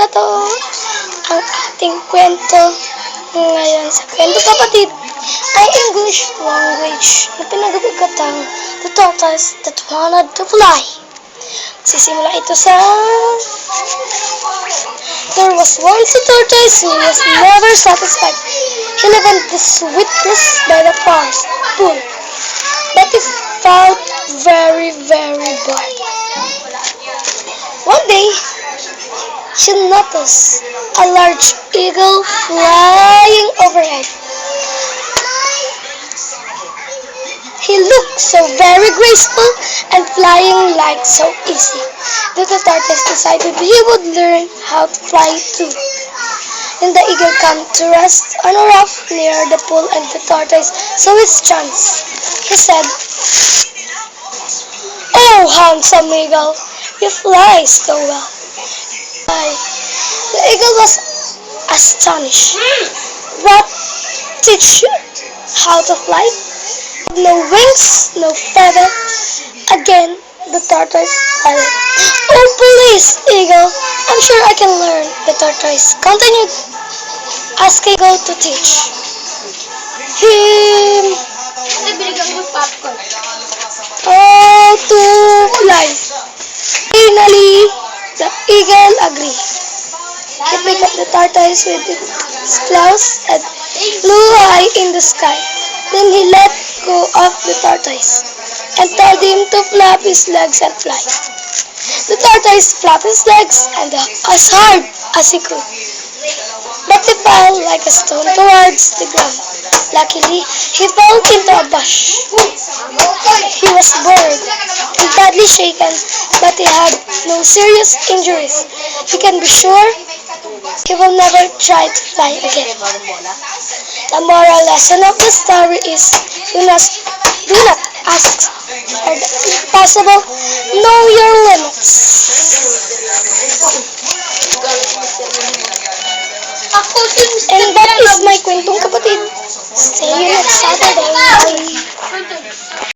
na to ang ating kwento ngayon. Sa kwento kapatid ay English language na pinagagatang The Tortoise That Wanted to Fly. Sisimula ito sa There was once a tortoise who was never satisfied. He lived in the sweetness by the forest pool, but he felt very, very bored. One day, she noticed a large eagle flying overhead. He looked so very graceful and flying like so easy that the tortoise decided he would learn how to fly too. Then the eagle came to rest on a rock near the pool, and the tortoise saw his chance. He said, "Oh, handsome eagle, you fly so well." The eagle was astonished. "What, teach you how to fly? No wings, no feather." Again, the tortoise added, "Oh, please, eagle, I'm sure I can learn." The tortoise continued, asking eagle to teach him how to fly. Finally, the eagle agreed. He picked up the tortoise with its claws and flew high in the sky. Then he let go of the tortoise and told him to flap his legs and fly. The tortoise flapped his legs and as hard as he could, but he fell like a stone towards the ground. Luckily, he fell into a bush. He was bored and badly shaken, but he had no serious injuries. You can be sure he will never try to fly again. The moral lesson of the story is do not ask for the impossible. Know your limits. And that is my kwentong kapatid. See you next Saturday. Bye.